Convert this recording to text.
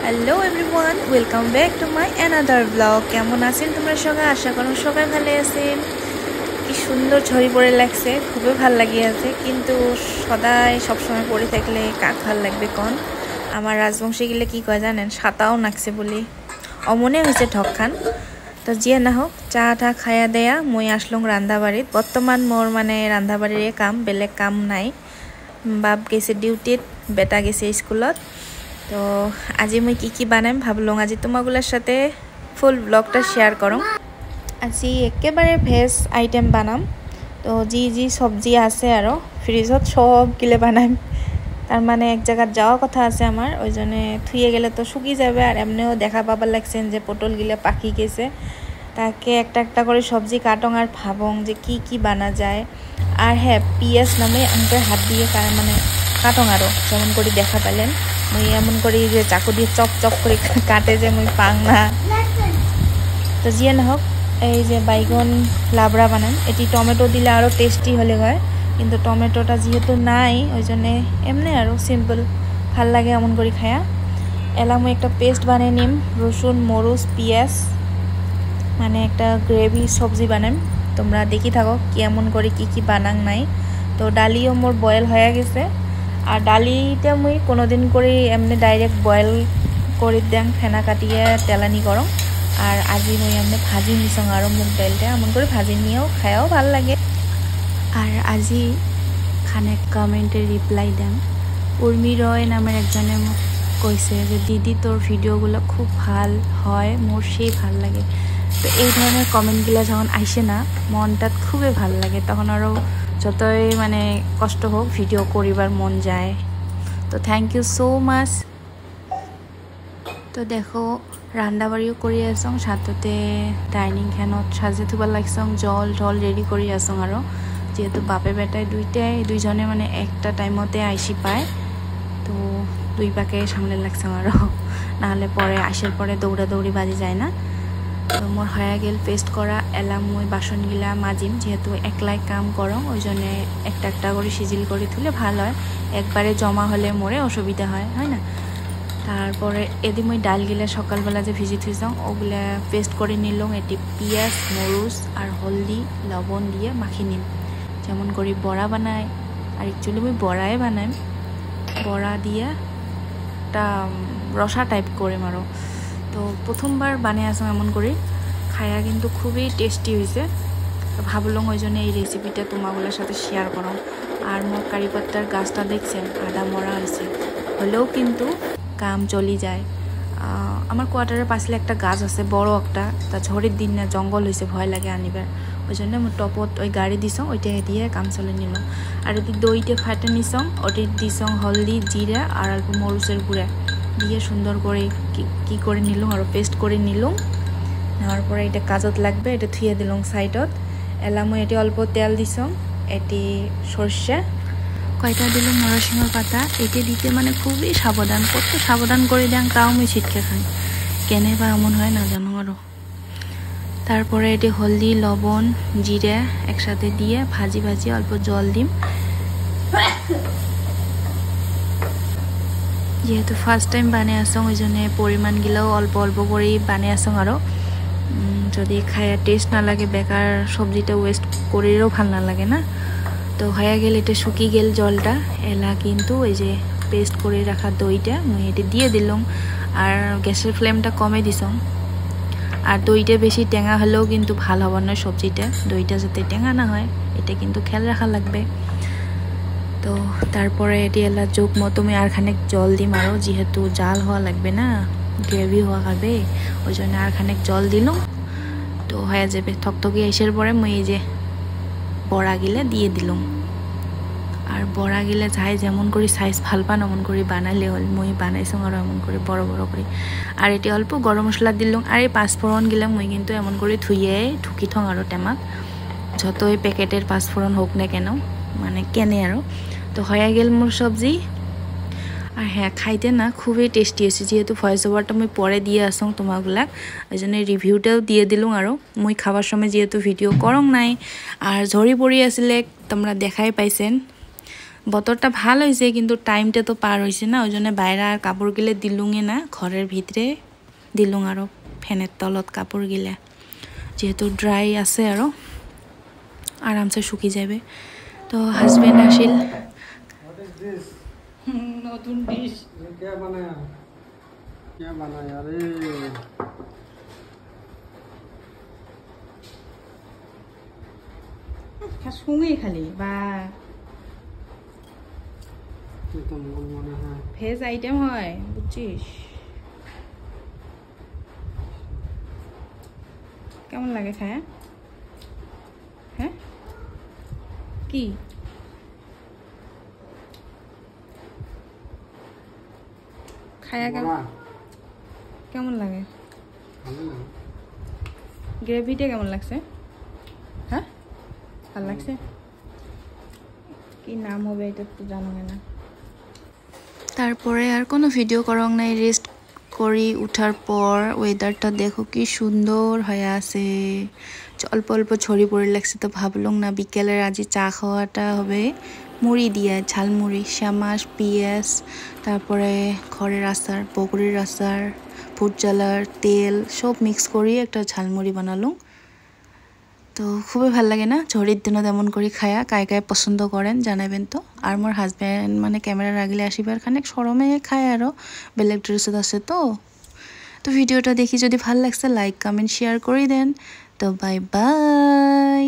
Hello everyone, welcome back to my another blog. কেমন আছেন তোমরা সবাই? আশা করুন সবাই ভালো আছেন। কি সুন্দর ঝরি পড়ে লাগছে, খুবই ভাল লাগিয়েছে। কিন্তু সদায় সবসময় পড়ে থাকলে কাক ভাল লাগবে কন? আমার রাজবংশী গেলে কি কয় জানেন, সাতাও নাকছে বলি অমনে হয়েছে ঠকখান। তো যিয়ে না হোক, চা টা খায়া দেয়া মই আসলুম রান্ধাবাড়িত। বর্তমান মোর মানে রান্ধাবাড়ির কাম, বেলেগ কাম নাই। বাপ গেছে ডিউটিত, বেটা গেছে স্কুলত। তো আজি মই কি বানাম ভাবলুম আজি তোমাগুলোর সাথে ফুল ব্লগটা শেয়ার করো। আজি একেবারে ভেজ আইটেম বানাম। তো যি সবজি আছে আর ফ্রিজত সব গিলে বানাম। তার মানে এক জায়গাত যাওয়া কথা আছে আমার, ওই জন্য থুয়ে গেলে তো শুকিয়ে যাবে। আর এমনিও দেখা পাবার লাগছেন যে পটল গিলে পাকি গেছে। তাকে একটা একটা করে সবজি কাটং আর ভাবং যে কি বানা যায়। আর হ্যাঁ, পিঁয়াজ নামে আঙ্কের হাত দিয়ে মানে কাটং আরও যেমন করে দেখা পেলেন। মুই এমন করি যে চাকু দিয়ে চপ করে কাটে যে মুই পাং না। তো যিয়ে না হোক, এই যে বাইগন লাবড়া বানান, এটি টমেটো দিলে আরও টেস্টি হলে হয়। কিন্তু টমেটোটা যেহেতু নাই, ওই জন্যে এমনি আরও সিম্পল ভাল লাগে এমন করে খায়া। এলা মুই একটা পেস্ট বানিয়ে নিম, রসুন মরিচ পিঁয়াজ, মানে একটা গ্রেভি সবজি বানাম। তোমরা দেখি থাকো কেমন করে কি বানাং নাই। তো ডালিও মোর বয়েল হয়ে গেছে। আর ডালিটা মুই কোনোদিন করে এমনি ডাইরেক্ট বয়েল করে দেন, ফেনা কাটিয়ে তেলানি করম। আর আজি মুই এমনি ভাজি নিছং আর মুগ ডাইলটা এমন করে ভাজি নিয়েও খায়াও ভাল লাগে। আর আজি খানে কমেন্টে রিপ্লাই দেন। উর্মি রয় নামের একজনে মোক কৈছে যে দিদি তোর ভিডিওগুলো খুব ভাল হয়, মোর সেই ভাল লাগে। তো এই ধরনের কমেন্টগুলো যখন আইসে না, মনটাত খুবই ভাল লাগে। তখন আরও যতই মানে কষ্ট হোক ভিডিও করিবার মন যায়। তো থ্যাংক ইউ সো মাচ। তো দেখো রান্নাবাড়িও কৰি আছং, সাথতে ডাইনিং ফ্যানত সাজে থুবার লাগছং, জল রেডি কৰি আছং। আৰু যেহেতু বাপে বেটাই দুইজনে মানে একটা টাইমতে আইসি পায়, তো দুই পাকে সামলে লাগছং। আৰু নাহলে পরে আসার পরে দৌড়ি বাজি যায় না। তো মোর হয়ে গেল পেস্ট করা। এলাম মই বাসনগিলা মাজিম, যেহেতু একলাই কাম করং, ওই জন্য একটা একটা করে সিজিল করে তুলে ভাল হয়। একবারে জমা হলে মোরে অসুবিধা হয় না। তারপরে এদি মই ডালগিলা সকালবেলা যে ভিজি থুইছং ওগুলা পেস্ট করে নিলাম। এটি পিঁয়াজ মরিচ আর হলদি লবণ দিয়ে মাখি নিম, যেমন করে বড়া বানায়। আর একচুয়ালি মই বড়াই বানাই, বড়া দিয়ে একটা রসা টাইপ করে মারো। তো প্রথমবার বানিয়ে আসলাম এমন করে, খায়া কিন্তু খুবই টেস্টি হয়েছে। তো ভাবলাম ওই জন্য এই রেসিপিটা তোমাগুলোর সাথে শেয়ার করো। আর মোর কারিপাত্তার গাছটা দেখছেন আদা মরা হয়েছে, হলেও কিন্তু কাম চলি যায়। আমার কোয়ার্টারের পাশে একটা গাছ আছে বড় একটা, তা ঝড়ের দিন না জঙ্গল হয়েছে, ভয় লাগে আনিবার। ওই জন্য মোর টপত ওই গাড়ি দিছং, ওইটা দিয়ে কাম চলে নিল। আর এদিকে দইটা ফাটে নিছং, ওটি দিছং হলদি জিরা আর অল্প মরিচের গুঁড়া দিয়ে সুন্দর করে কি করে নিলাম আর পেস্ট করে নিলাম। নেওয়ার পরে এটা কাজত লাগবে, এটা থুয়ে দিলাম সাইডত। এলাম এটি অল্প তেল দিছং, এটি সর্ষে কয়টা দিলাম, নরসিংহ পাতা। এটি দিতে মানে খুবই সাবধান, কত সাবধান করে দেন তাও আমি ছিটকে খাই, কেনে বা এমন হয় না জানো। আরও তারপরে এটি হলদি লবণ জিরা একসাথে দিয়ে ভাজি অল্প জল দিম। যেহেতু ফার্স্ট টাইম বানিয়ে আসং, ওই জন্য পরিমাণগুলোও অল্প করেই বানিয়ে আসং। আরও যদি খায়া টেস্ট না লাগে, বেকার সবজিটা ওয়েস্ট করেও ভাল না লাগে না। তো হয়ে গেল, এটা শুকিয়ে গেল জলটা। এলা কিন্তু ওই যে পেস্ট করে রাখা দইটা মুই এটি দিয়ে দিলাম। আর গ্যাসের ফ্লেমটা কমে দিছং। আর দইটা বেশি টেঙা হলেও কিন্তু ভাল হব না সবজিটা, দইটা যাতে টেঙা না হয় এটা কিন্তু খেয়াল রাখা লাগবে। তো তারপরে এটি এলা যোগ মতো আমি আর খানিক জল দিম। আরও যেহেতু জাল হওয়া লাগবে না, গ্রেভি হওয়া খাবে, ওই জন্য আর খানিক জল দিলাম। তো হয়ে যাবে থকথকি আসার পরে মুই এই যে বড়া গিলা দিয়ে দিলাম। আর বড়া গিলা যাই যেমন করে সাইজ ভাল পান এমন করে বানালে হল। মুই বানাইছং আর এমন করে বড় করে। আর এটি অল্প গরম মশলা দিলাম। আর এই পাঁচফোড়ন গিলা মুই কিন্তু এমন করে ধুয়ে ঢুকি থং আর টেমাক, যতই প্যাকেটের পাঁচফোড়ন হোক না কেন, মানে কেনে আরও। তো হয়ে গেল মোর সবজি। আর হ্যাঁ, খাইতে না খুবই টেস্টি হয়েছে। যেহেতু ভয়েস ওভারটা মুই পরে দিয়ে আসং তোমাগুলাক, ওই জন্য রিভিউটাও দিয়ে দিলাম। আরও মুই খাবার সময় যেহেতু ভিডিও করং নাই, আর ঝরি পড়ি আসলে তোমরা দেখাই পাইছেন। বতরটা ভালো হয়েছে কিন্তু টাইমটা তো পার হয়েছে না, ওই জন্য বাইরে আর কাপড় গিলে দিলুঙে না, ঘরের ভিতরে দিলুং আরও ফ্যানের তলত কাপড় গিলে, যেহেতু ড্রাই আছে আরও আরামসে শুকি যাবে। তো হাজবেন্ড আসিল নতুন ডিশ শুঙে খালি বা ভেজ আইটেম হয় বুঝছিস। কেমন লাগে খায়? হ্যাঁ কি খায়া কেমন লাগে? গ্রেভিটা কেমন লাগছে? হ্যাঁ ভাল লাগছে। কি নাম হবে এটা তো জানো না। তারপরে আর কোনো ভিডিও করং নাই, রেস্ট করি উঠার পর ওয়েদারটা দেখো কি সুন্দর হয়ে আছে, অল্প অল্প ছড়ি পড়ে লাগছে। তো ভাবলাম না বিকেলের আজি চা খাওয়াটা হবে মুড়ি দিয়ে, ঝালমুড়ি, শ্যামাস, পিঁয়াজ, তারপরে ঘরের আচার, বগরির আচার, ফুড জ্বালার তেল সব মিক্স করি একটা ঝালমুড়ি বানালাম। তো খুবই ভাল লাগে না ঝড়ির দিনত এমন করে খায়া, কায় কায় পছন্দ করেন জানাবেন। তো আর মোর হাজব্যান্ড মানে ক্যামেরার আগলে আসিবার খানিক সরমে খায় আরও, বেলেগ ড্রেসত আছে। তো ভিডিওটা দেখি যদি ভাল লাগছে লাইক কমেন্ট শেয়ার করে দেন। তো বাই বাই।